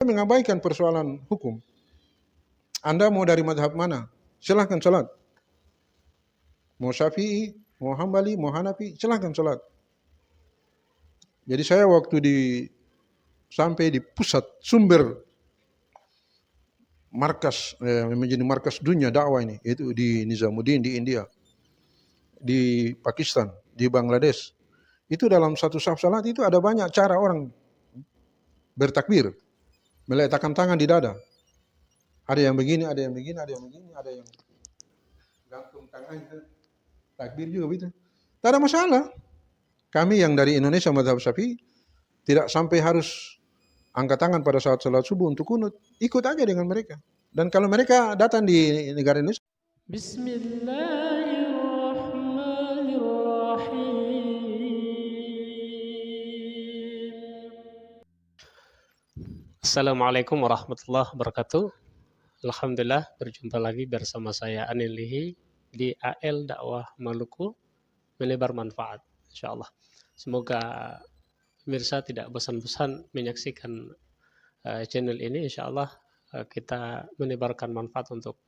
mengabaikan persoalan hukum. Anda mau dari mazhab mana? Silahkan salat. Mau Syafi'i, mau Hambali, mau Hanafi, silahkan salat. Jadi saya waktu sampai di pusat sumber menjadi markas dunia dakwah ini, itu di Nizamuddin di India, di Pakistan, di Bangladesh. Itu dalam satu saf salat itu ada banyak cara orang bertakbir, meletakkan tangan di dada. Ada yang begini, ada yang begini, ada yang begini, ada yang gantung tangannya, takbir juga begitu. Tidak ada masalah. Kami yang dari Indonesia mazhab Syafi'i tidak sampai harus angkat tangan pada saat salat subuh untuk kunut, ikut aja dengan mereka. Dan kalau mereka datang di negara Indonesia, Assalamualaikum warahmatullahi wabarakatuh. Alhamdulillah berjumpa lagi bersama saya Anil Lihi di AL Dakwah Maluku, menebar manfaat insyaallah. Semoga pemirsa tidak bosan-bosan menyaksikan channel ini. Insyaallah kita menebarkan manfaat untuk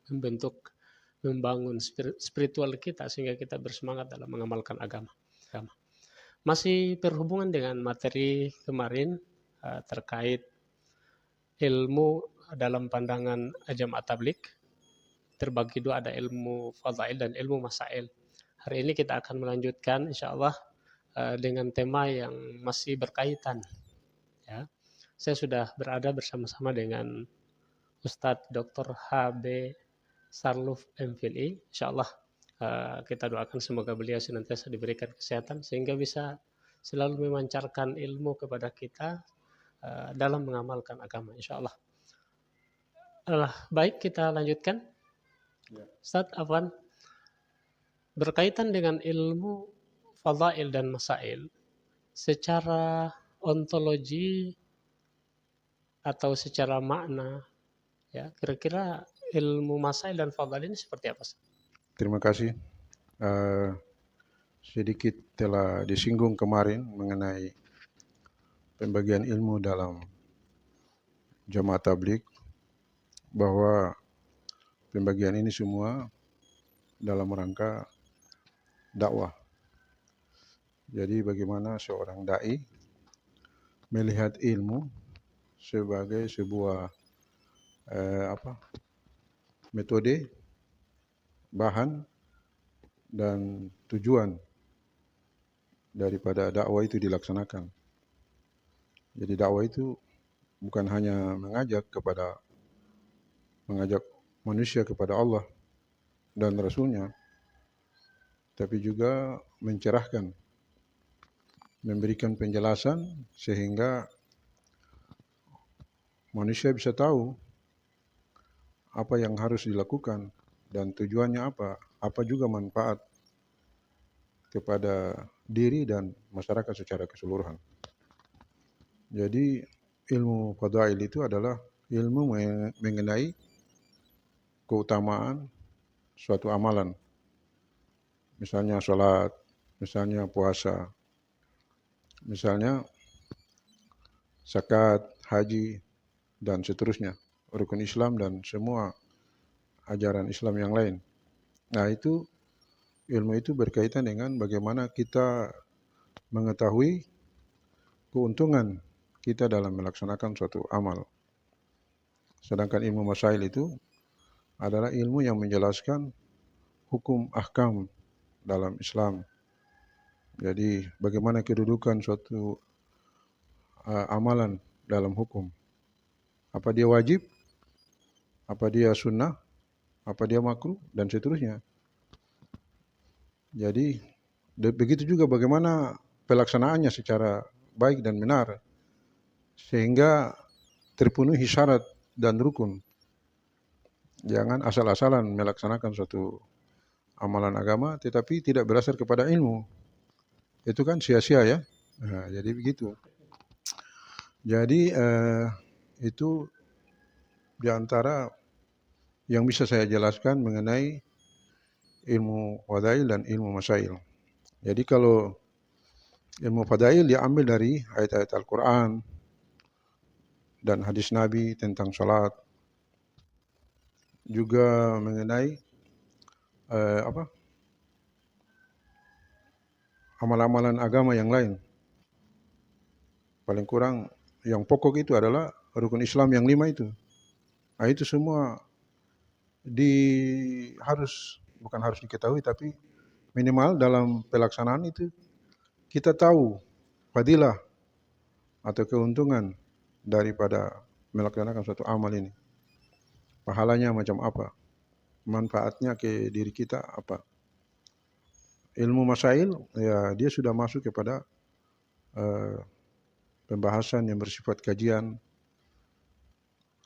membangun spiritual kita sehingga kita bersemangat dalam mengamalkan agama. Masih berhubungan dengan materi kemarin terkait ilmu dalam pandangan Jamaah Tabligh terbagi dua, ada ilmu fadail dan ilmu masail. Hari ini kita akan melanjutkan insyaallah dengan tema yang masih berkaitan. Ya. Saya sudah berada bersama-sama dengan Ustadz Dr. H.B. Sarluf MPhilI. Insyaallah kita doakan semoga beliau senantiasa diberikan kesehatan sehingga bisa selalu memancarkan ilmu kepada kita dalam mengamalkan agama insyaallah. Baik, kita lanjutkan. Ustaz Afwan, berkaitan dengan ilmu fadail dan masail, secara ontologi atau secara makna, ya kira-kira ilmu masail dan fadail ini seperti apa? terima kasih. Sedikit telah disinggung kemarin mengenai pembagian ilmu dalam Jamaah Tabligh, bahwa pembagian ini semua dalam rangka dakwah. Jadi bagaimana seorang dai melihat ilmu sebagai sebuah metode, bahan dan tujuan daripada dakwah itu dilaksanakan. Jadi dakwah itu bukan hanya mengajak manusia kepada Allah dan Rasulnya, tapi juga mencerahkan, memberikan penjelasan sehingga manusia bisa tahu apa yang harus dilakukan dan tujuannya apa juga manfaat kepada diri dan masyarakat secara keseluruhan. Jadi ilmu fadail itu adalah ilmu mengenai keutamaan suatu amalan. Misalnya sholat, misalnya puasa, misalnya zakat, haji, dan seterusnya, rukun Islam dan semua ajaran Islam yang lain. Nah, ilmu itu berkaitan dengan bagaimana kita mengetahui keuntungan kita dalam melaksanakan suatu amal. Sedangkan ilmu masail itu adalah ilmu yang menjelaskan hukum ahkam dalam Islam. Jadi bagaimana kedudukan suatu amalan dalam hukum. Apa dia wajib, apa dia sunnah, apa dia makruh, dan seterusnya. Jadi begitu juga bagaimana pelaksanaannya secara baik dan benar, sehingga terpenuhi syarat dan rukun. Jangan asal-asalan melaksanakan suatu amalan agama tetapi tidak berdasar kepada ilmu. Itu kan sia-sia ya. Nah, jadi begitu. Jadi itu diantara yang bisa saya jelaskan mengenai ilmu fadail dan ilmu masail. Jadi kalau ilmu fadail diambil dari ayat-ayat Al-Quran, dan hadis Nabi tentang salat, juga mengenai amalan-amalan agama yang lain. Paling kurang yang pokok itu adalah rukun Islam yang 5 itu. Nah, itu semua bukan harus diketahui, tapi minimal dalam pelaksanaan itu kita tahu fadilah atau keuntungan daripada melaksanakan suatu amal ini. Pahalanya macam apa, manfaatnya ke diri kita apa. Ilmu masail, ya dia sudah masuk kepada pembahasan yang bersifat kajian,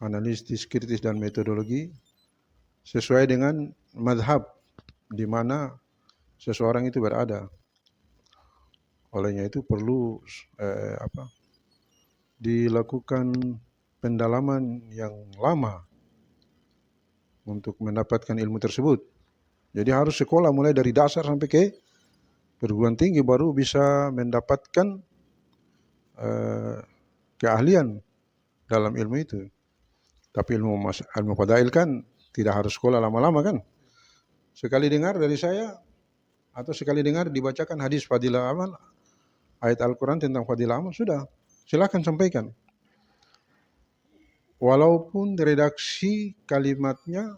analisis, kritis, dan metodologi sesuai dengan madhab di mana seseorang itu berada. Olehnya itu perlu dilakukan pendalaman yang lama untuk mendapatkan ilmu tersebut. Jadi harus sekolah mulai dari dasar sampai ke perguruan tinggi baru bisa mendapatkan keahlian dalam ilmu itu. Tapi ilmu fadail kan tidak harus sekolah lama-lama kan. Sekali dengar dari saya atau sekali dengar dibacakan hadis fadilah amal, ayat Al-Quran tentang fadilah amal, sudah, silakan sampaikan. Walaupun redaksi kalimatnya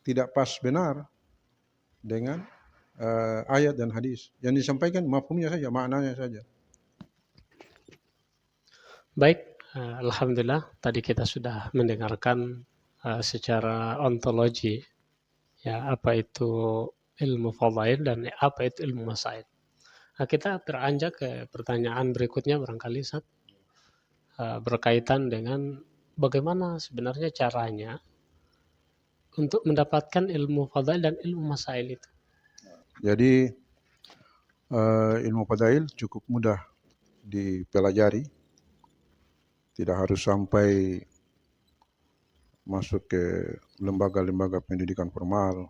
tidak pas benar dengan ayat dan hadis, yang disampaikan mafhumnya saja, maknanya saja. Baik, alhamdulillah tadi kita sudah mendengarkan secara ontologi ya apa itu ilmu fadail dan apa itu ilmu masail. Nah, kita beranjak ke pertanyaan berikutnya barangkali Ustaz, berkaitan dengan bagaimana sebenarnya caranya untuk mendapatkan ilmu fadail dan ilmu masail itu. Jadi ilmu fadail cukup mudah dipelajari, tidak harus sampai masuk ke lembaga-lembaga pendidikan formal,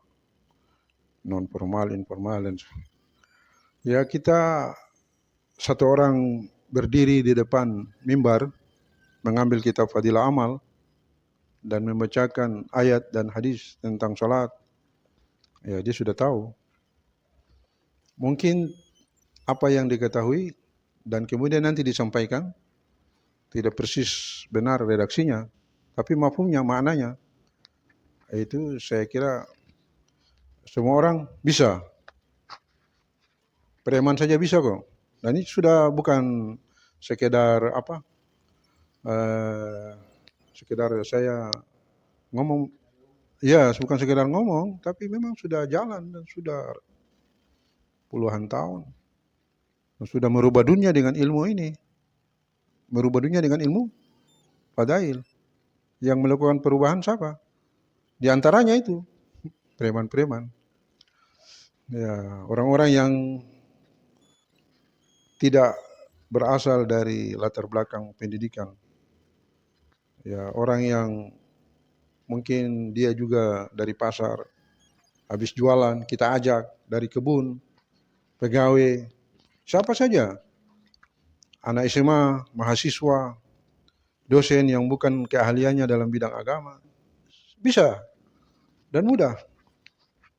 non formal, informal, dan ya kita satu orang berdiri di depan mimbar mengambil kitab fadilah amal dan membacakan ayat dan hadis tentang salat, ya dia sudah tahu. Mungkin apa yang diketahui dan kemudian nanti disampaikan tidak persis benar redaksinya, tapi mafhumnya, maknanya, itu saya kira semua orang bisa. Preman saja bisa kok. Dan ini sudah bukan sekedar sekedar saya ngomong, ya bukan sekedar ngomong, tapi memang sudah jalan dan sudah puluhan tahun. Dan sudah merubah dunia dengan ilmu ini. Merubah dunia dengan ilmu fadail. Yang melakukan perubahan siapa? Di antaranya itu preman-preman. Ya, orang-orang yang tidak berasal dari latar belakang pendidikan. Ya, orang yang mungkin dia juga dari pasar, habis jualan, kita ajak dari kebun, pegawai, siapa saja, anak SMA, mahasiswa, dosen yang bukan keahliannya dalam bidang agama, bisa dan mudah.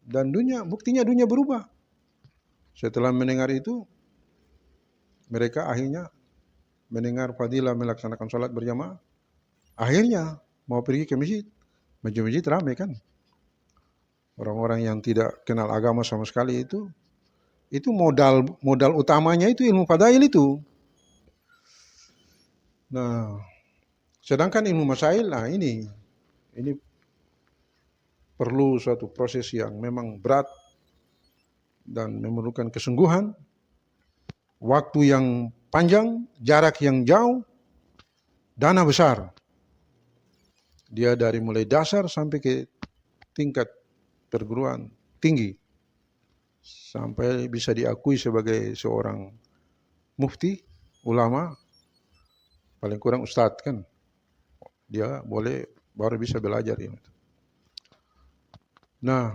Dan buktinya dunia berubah. Setelah mendengar itu, mereka akhirnya mendengar fadilah melaksanakan sholat berjamaah, akhirnya mau pergi ke masjid. Masjid-masjid ramai kan. Orang-orang yang tidak kenal agama sama sekali itu modal utamanya itu ilmu fadail itu. Nah, sedangkan ilmu masail, nah ini perlu suatu proses yang memang berat dan memerlukan kesungguhan, waktu yang panjang, jarak yang jauh, dana besar. Dia dari mulai dasar sampai ke tingkat perguruan tinggi, sampai bisa diakui sebagai seorang mufti, ulama, paling kurang ustadz kan. Dia boleh baru bisa belajar ini. Nah,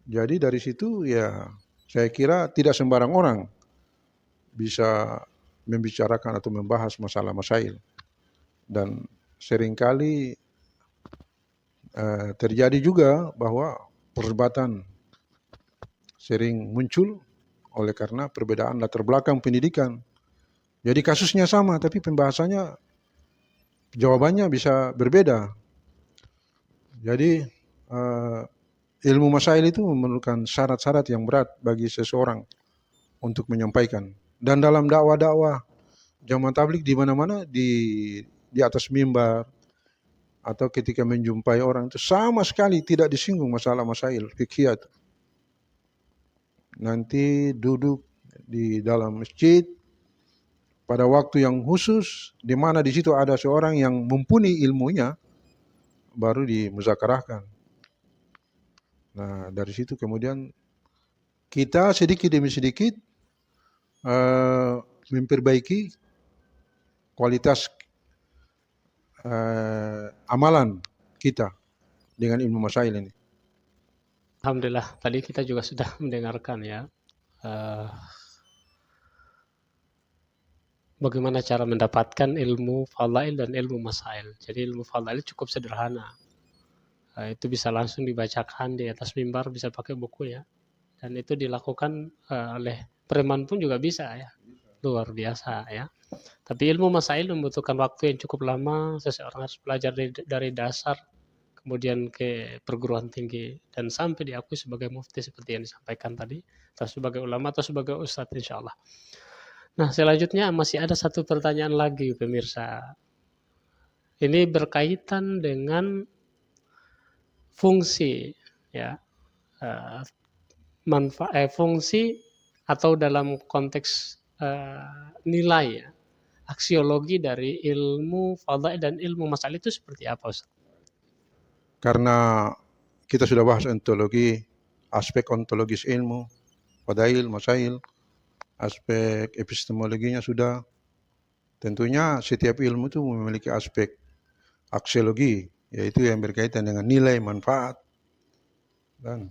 jadi dari situ ya saya kira tidak sembarang orang bisa membicarakan atau membahas masalah masail. Dan seringkali terjadi juga bahwa perdebatan sering muncul oleh karena perbedaan latar belakang pendidikan. Jadi kasusnya sama, tapi pembahasannya, jawabannya bisa berbeda. Jadi ilmu masail itu memerlukan syarat-syarat yang berat bagi seseorang untuk menyampaikan. Dan dalam dakwah-dakwah jamaah tabligh di mana-mana, di atas mimbar atau ketika menjumpai orang itu sama sekali tidak disinggung masalah masail fikih. Nanti duduk di dalam masjid pada waktu yang khusus, di mana di situ ada seorang yang mumpuni ilmunya, baru dimuzakarahkan. Nah, dari situ kemudian kita sedikit demi sedikit memperbaiki kualitas amalan kita dengan ilmu masail ini. Alhamdulillah, tadi kita juga sudah mendengarkan ya bagaimana cara mendapatkan ilmu fadail dan ilmu masail. Jadi ilmu fadail cukup sederhana. Itu bisa langsung dibacakan di atas mimbar, bisa pakai buku ya. Dan itu dilakukan oleh preman pun juga bisa ya. Luar biasa ya. Tapi ilmu masail membutuhkan waktu yang cukup lama. Seseorang harus belajar dari dasar, kemudian ke perguruan tinggi, dan sampai diakui sebagai mufti seperti yang disampaikan tadi, atau sebagai ulama, atau sebagai ustadz insya Allah. Nah, selanjutnya masih ada satu pertanyaan lagi pemirsa. Ini berkaitan dengan fungsi ya, fungsi atau dalam konteks nilai ya, aksiologi dari ilmu fadhail dan ilmu masail itu seperti apa, Ustaz? Karena kita sudah bahas ontologi, aspek ontologis ilmu, fadail, masail, aspek epistemologinya sudah. Tentunya setiap ilmu itu memiliki aspek aksiologi, yaitu yang berkaitan dengan nilai manfaat dan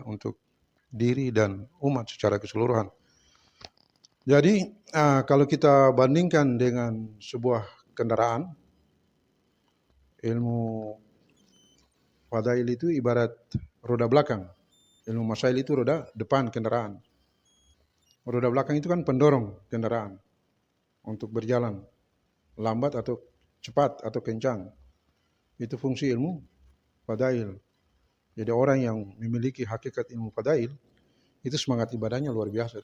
untuk diri dan umat secara keseluruhan. Jadi kalau kita bandingkan dengan sebuah kendaraan, ilmu fadail itu ibarat roda belakang, ilmu masail itu roda depan kendaraan. Roda belakang itu kan pendorong kendaraan untuk berjalan lambat atau cepat atau kencang. Itu fungsi ilmu fadail. Jadi orang yang memiliki hakikat ilmu fadail itu semangat ibadahnya luar biasa.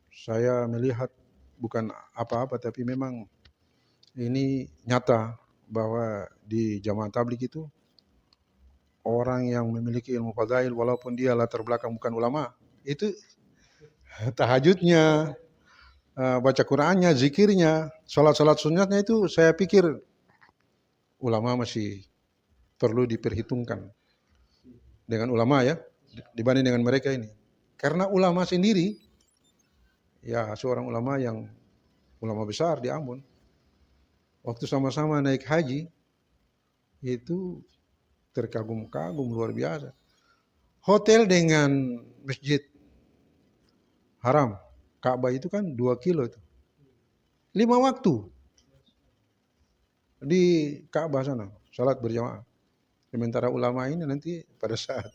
Saya melihat bukan apa-apa, tapi memang ini nyata bahwa di jamaah tabligh itu orang yang memiliki ilmu fadail walaupun dia latar belakang bukan ulama, itu tahajudnya, baca Qur'annya, zikirnya, salat-salat sunnatnya itu saya pikir ulama masih perlu diperhitungkan dengan ulama ya, dibanding dengan mereka ini. Karena ulama sendiri, ya seorang ulama yang ulama besar di Ambon, waktu sama-sama naik haji, itu terkagum-kagum luar biasa. Hotel dengan masjid haram, Ka'bah itu kan 2 kilo itu. 5 waktu di Ka'bah sana, salat berjamaah. Sementara ulama ini nanti pada saat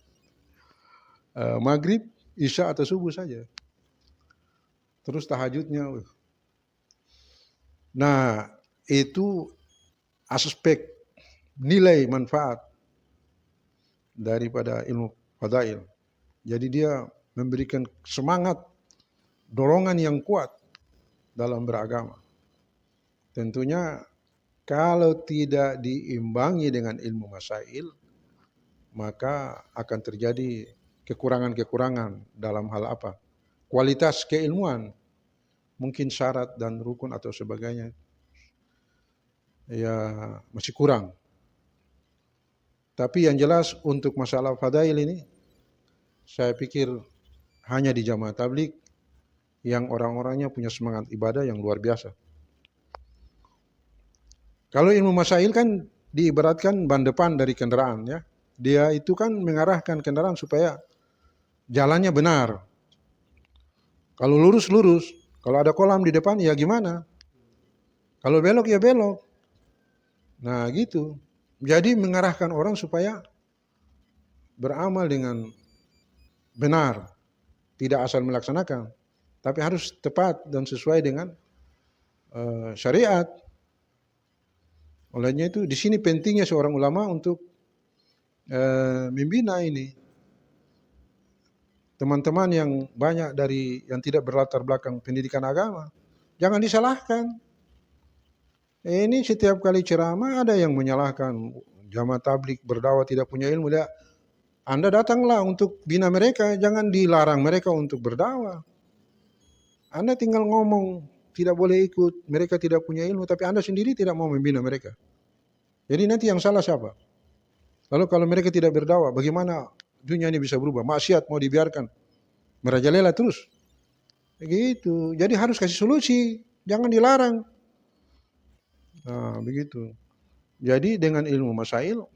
maghrib, isya atau subuh saja. Terus tahajudnya. Nah, itu aspek nilai manfaat daripada ilmu fadail. Jadi dia memberikan semangat, dorongan yang kuat dalam beragama. Tentunya kalau tidak diimbangi dengan ilmu masail, maka akan terjadi kekurangan-kekurangan dalam hal apa? Kualitas keilmuan, mungkin syarat dan rukun atau sebagainya, ya masih kurang. Tapi yang jelas untuk masalah fadail ini, saya pikir hanya di jamaah tabligh yang orang-orangnya punya semangat ibadah yang luar biasa. Kalau ilmu masail kan diibaratkan ban depan dari kendaraan ya. Dia itu kan mengarahkan kendaraan supaya jalannya benar. Kalau lurus-lurus, kalau ada kolam di depan ya gimana? Kalau belok ya belok. Nah gitu. Jadi mengarahkan orang supaya beramal dengan benar, tidak asal melaksanakan, tapi harus tepat dan sesuai dengan syariat. Olehnya itu di sini pentingnya seorang ulama untuk membina ini teman-teman yang banyak dari yang tidak berlatar belakang pendidikan agama. Jangan disalahkan. Ini setiap kali ceramah ada yang menyalahkan jamaah tabligh berdakwah tidak punya ilmu. Dia, Anda datanglah untuk bina mereka, jangan dilarang mereka untuk berdakwah. Anda tinggal ngomong tidak boleh ikut, mereka tidak punya ilmu, tapi Anda sendiri tidak mau membina mereka. Jadi nanti yang salah siapa? Lalu kalau mereka tidak berdakwah, bagaimana dunia ini bisa berubah? Maksiat mau dibiarkan merajalela terus. Begitu. Jadi harus kasih solusi, jangan dilarang. Nah, begitu. Jadi dengan ilmu masail,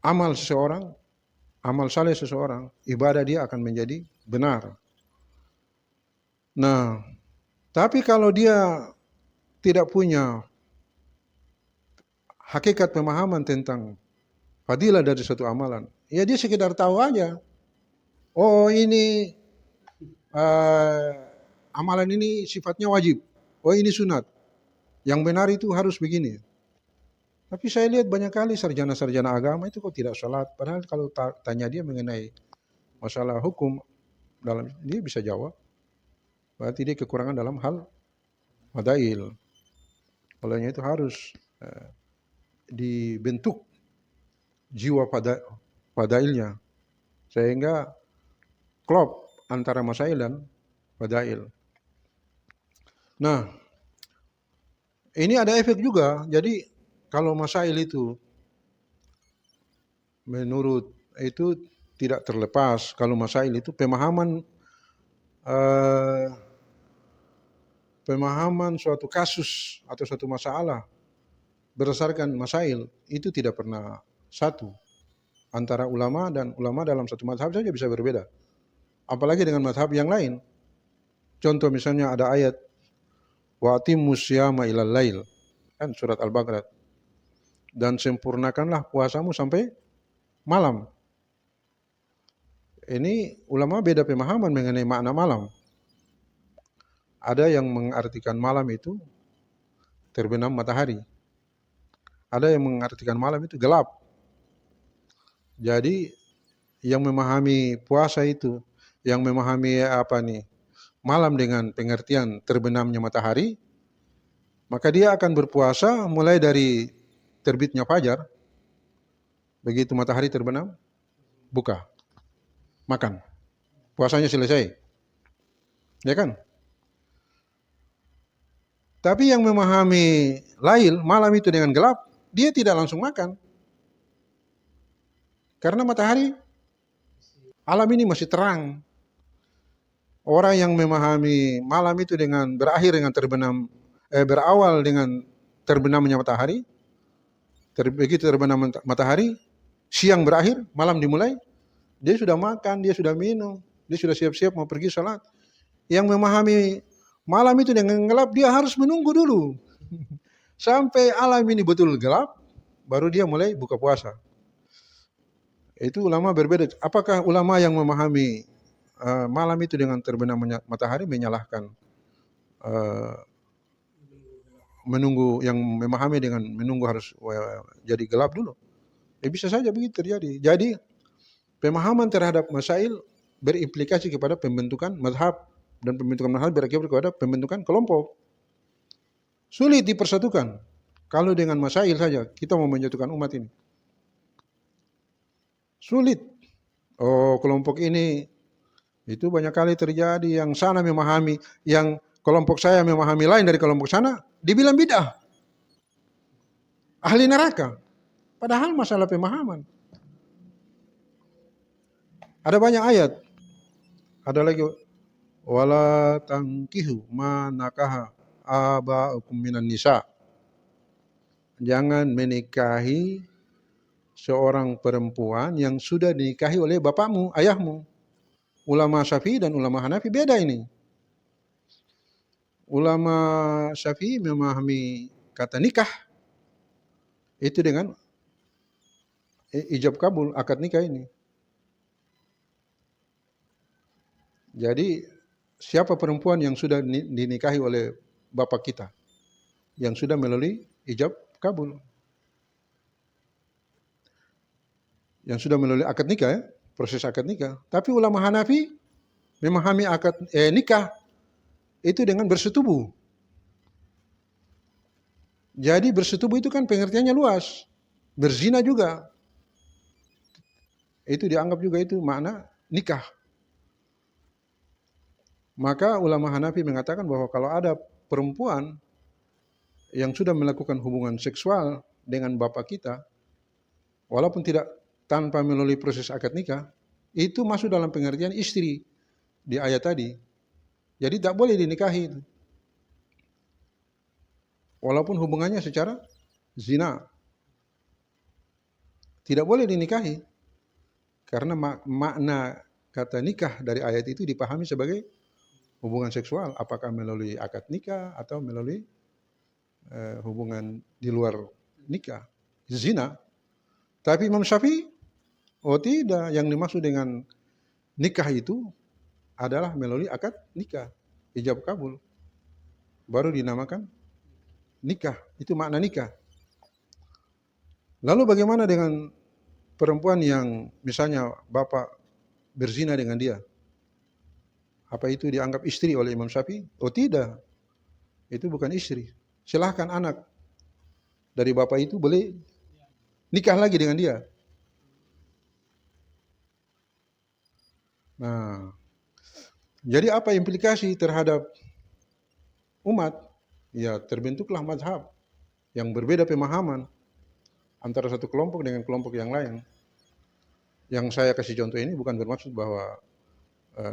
amal seseorang, amal saleh seseorang, ibadah dia akan menjadi benar. Nah, tapi kalau dia tidak punya hakikat pemahaman tentang fadilah dari suatu amalan, ya dia sekedar tahu aja. Oh ini amalan ini sifatnya wajib. Oh ini sunat. Yang benar itu harus begini. Tapi saya lihat banyak kali sarjana-sarjana agama itu kok tidak sholat. Padahal kalau tanya dia mengenai masalah hukum, dalam dia bisa jawab. Berarti dia kekurangan dalam hal fadail. Olehnya itu harus dibentuk jiwa fadailnya. Sehingga klop antara masail dan fadail. Nah, ini ada efek juga. Jadi kalau masail itu menurut itu tidak terlepas. Kalau masail itu pemahaman suatu kasus atau suatu masalah berdasarkan masail itu tidak pernah satu. Antara ulama dan ulama dalam satu mazhab saja bisa berbeda. Apalagi dengan mazhab yang lain. Contoh misalnya ada ayat wa atimmus syiyama ilal lail, kan surat Al-Baqarah. Dan sempurnakanlah puasamu sampai malam. Ini ulama beda pemahaman mengenai makna malam. Ada yang mengartikan malam itu terbenam matahari. Ada yang mengartikan malam itu gelap. Jadi yang memahami puasa itu, yang memahami malam dengan pengertian terbenamnya matahari, maka dia akan berpuasa mulai dari terbitnya fajar. Begitu matahari terbenam, buka, makan. Puasanya selesai. Ya kan? Tapi yang memahami lail, malam itu dengan gelap, dia tidak langsung makan. Karena matahari, alam ini masih terang. Orang yang memahami malam itu dengan berawal dengan terbenamnya matahari, begitu terbenam matahari, siang berakhir, malam dimulai, dia sudah makan, dia sudah minum, dia sudah siap-siap mau pergi sholat. Yang memahami malam itu dengan gelap, dia harus menunggu dulu. Sampai alam ini betul gelap, baru dia mulai buka puasa. Itu ulama berbeda. Apakah ulama yang memahami malam itu dengan terbenamnya matahari menyalahkan menunggu, yang memahami dengan menunggu harus jadi gelap dulu? Bisa saja begitu terjadi. Jadi pemahaman terhadap masail berimplikasi kepada pembentukan mazhab, dan pembentukan mazhab berakibat kepada pembentukan kelompok. Sulit dipersatukan. Kalau dengan masail saja kita mau menyatukan umat ini, sulit. Oh, kelompok ini itu banyak kali terjadi, yang sana memahami, yang kelompok saya memahami lain dari kelompok sana, dibilang bid'ah, ahli neraka. Padahal masalah pemahaman. Ada banyak ayat. Ada lagi wala tangkihu ma nakaha aba'ukum minan nisa. Jangan menikahi seorang perempuan yang sudah dinikahi oleh bapakmu, ayahmu. Ulama Syafi'i dan ulama Hanafi beda ini. ulama Syafi'i memahami kata nikah itu dengan ijab kabul, akad nikah ini. Jadi siapa perempuan yang sudah dinikahi oleh bapak kita, yang sudah melalui ijab kabul, yang sudah melalui akad nikah ya, proses akad nikah. Tapi ulama Hanafi memahami akad nikah itu dengan bersetubuh. Jadi bersetubuh itu kan pengertiannya luas. Berzina juga. Itu dianggap juga itu makna nikah. Maka ulama Hanafi mengatakan bahwa kalau ada perempuan yang sudah melakukan hubungan seksual dengan bapak kita, walaupun tidak tanpa melalui proses akad nikah, itu masuk dalam pengertian istri di ayat tadi. Jadi tak boleh dinikahi itu. Walaupun hubungannya secara zina. Tidak boleh dinikahi. Karena makna kata nikah dari ayat itu dipahami sebagai hubungan seksual. Apakah melalui akad nikah atau melalui hubungan di luar nikah. Zina. Tapi Imam Syafi'i, oh tidak. Yang dimaksud dengan nikah itu adalah melalui akad nikah. Ijab kabul. Baru dinamakan nikah. Itu makna nikah. Lalu bagaimana dengan perempuan yang misalnya bapak berzina dengan dia? Apa itu dianggap istri oleh Imam Syafi'i? Oh tidak. Itu bukan istri. Silahkan anak dari bapak itu boleh nikah lagi dengan dia. Nah, jadi apa implikasi terhadap umat? Ya terbentuklah mazhab yang berbeda pemahaman antara satu kelompok dengan kelompok yang lain. Yang saya kasih contoh ini bukan bermaksud bahwa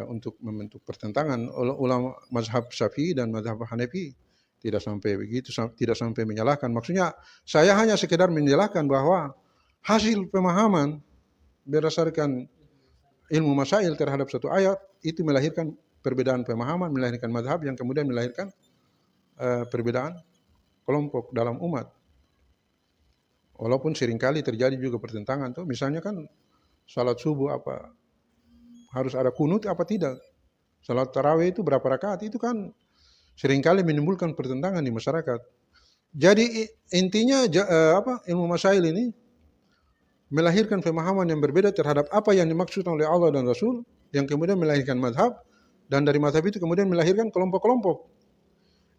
untuk membentuk pertentangan. Ulama mazhab Syafi'i dan mazhab Hanafi tidak sampai begitu, tidak sampai menyalahkan. Maksudnya saya hanya sekedar menyalahkan bahwa hasil pemahaman berdasarkan ilmu masail terhadap satu ayat itu melahirkan perbedaan pemahaman, melahirkan mazhab yang kemudian melahirkan perbedaan kelompok dalam umat. Walaupun seringkali terjadi juga pertentangan tuh, misalnya kan salat subuh apa harus ada kunut apa tidak? Salat tarawih itu berapa rakaat? Itu kan seringkali menimbulkan pertentangan di masyarakat. Jadi intinya ilmu masail ini melahirkan pemahaman yang berbeda terhadap apa yang dimaksud oleh Allah dan Rasul, yang kemudian melahirkan mazhab, dan dari mazhab itu kemudian melahirkan kelompok-kelompok.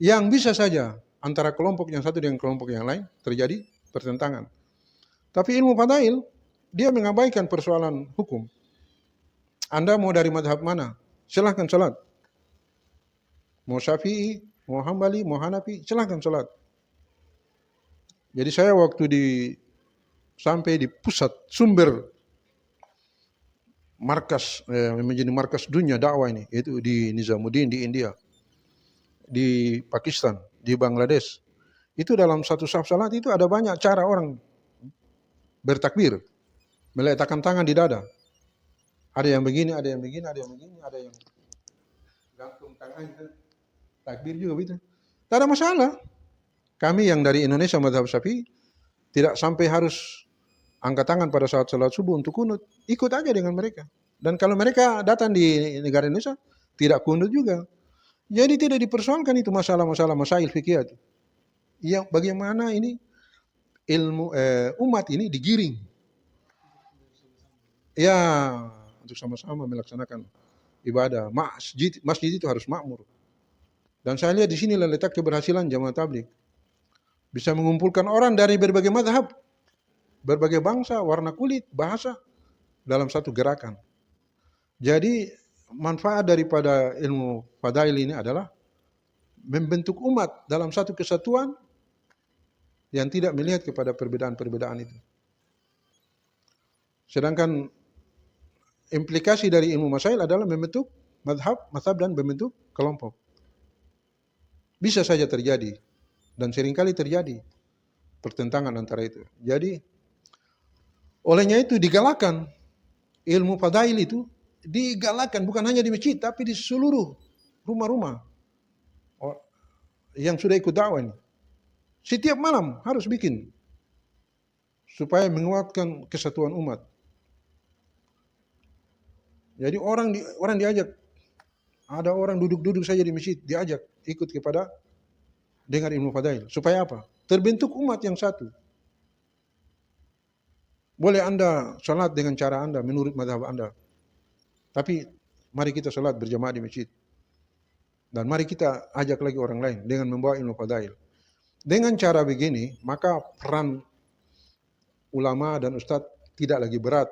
Yang bisa saja antara kelompok yang satu dengan kelompok yang lain terjadi pertentangan. Tapi ilmu fadail, dia mengabaikan persoalan hukum. Anda mau dari mazhab mana? Silahkan salat. Mau Syafi'i, mau Hambali, mau Hanafi, silahkan salat. Jadi saya waktu sampai di pusat sumber markas, menjadi markas dunia dakwah ini, itu di Nizamuddin di India, di Pakistan, di Bangladesh. Itu dalam satu saf salat itu ada banyak cara orang bertakbir, meletakkan tangan di dada. Ada yang begini, ada yang begini, ada yang begini, ada yang gantung tangannya. Takbir juga begitu. Tak ada masalah. Kami yang dari Indonesia mazhab Syafi'i tidak sampai harus angkat tangan pada saat salat subuh untuk kunut. Ikut aja dengan mereka. Dan kalau mereka datang di negara Indonesia, tidak kunut juga. Jadi tidak dipersoalkan itu masalah-masalah masail fikih itu. Yang bagaimana ini ilmu umat ini digiring. Ya, untuk sama-sama melaksanakan ibadah. Masjid itu harus makmur. Dan saya lihat di sini letak keberhasilan jamaah tabligh. Bisa mengumpulkan orang dari berbagai mazhab, berbagai bangsa, warna kulit, bahasa dalam satu gerakan. Jadi manfaat daripada ilmu fadail ini adalah membentuk umat dalam satu kesatuan yang tidak melihat kepada perbedaan-perbedaan itu. Sedangkan implikasi dari ilmu masail adalah membentuk mazhab dan membentuk kelompok. Bisa saja terjadi dan seringkali terjadi pertentangan antara itu. Jadi olehnya itu digalakkan ilmu fadail itu, digalakkan bukan hanya di masjid tapi di seluruh rumah-rumah. yang sudah ikut dakwah ini. Setiap malam harus bikin supaya menguatkan kesatuan umat. Jadi orang diajak, ada orang duduk-duduk saja di masjid diajak ikut kepada dengar ilmu fadail. Supaya apa? Terbentuk umat yang satu. Boleh Anda salat dengan cara Anda menurut mazhab Anda. Tapi mari kita salat berjamaah di masjid. Dan mari kita ajak lagi orang lain dengan membawa ilmu fadail. Dengan cara begini, maka peran ulama dan ustadz tidak lagi berat.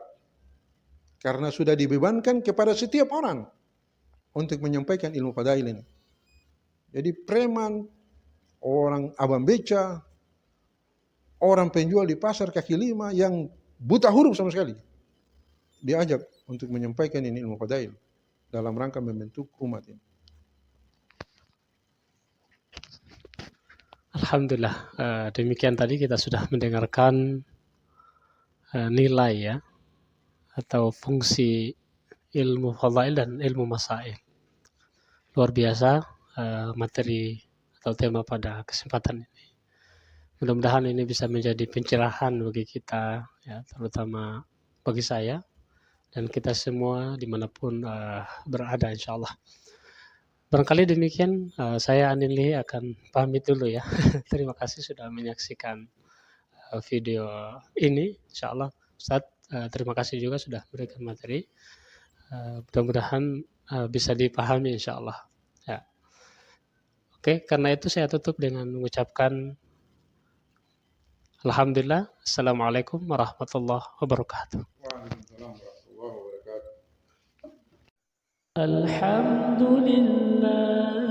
Karena sudah dibebankan kepada setiap orang untuk menyampaikan ilmu fadail ini. Jadi preman, orang abang beca, orang penjual di pasar kaki lima yang buta huruf sama sekali, diajak untuk menyampaikan ini ilmu fadail dalam rangka membentuk umat ini. Alhamdulillah, demikian tadi kita sudah mendengarkan nilai ya atau fungsi ilmu fadail dan ilmu masail. Luar biasa materi atau tema pada kesempatan ini. Mudah-mudahan ini bisa menjadi pencerahan bagi kita, ya, terutama bagi saya dan kita semua dimanapun berada, insya Allah. Barangkali demikian, saya Anin Lihi akan pamit dulu ya. Terima kasih sudah menyaksikan video ini, insya Allah. Ustaz, terima kasih juga sudah berikan materi. Mudah-mudahan bisa dipahami, insya Allah. Ya. Oke, karena itu saya tutup dengan mengucapkan Alhamdulillah. Assalamualaikum warahmatullahi wabarakatuh. Waalaikumsalam warahmatullahi wabarakatuh. Alhamdulillah.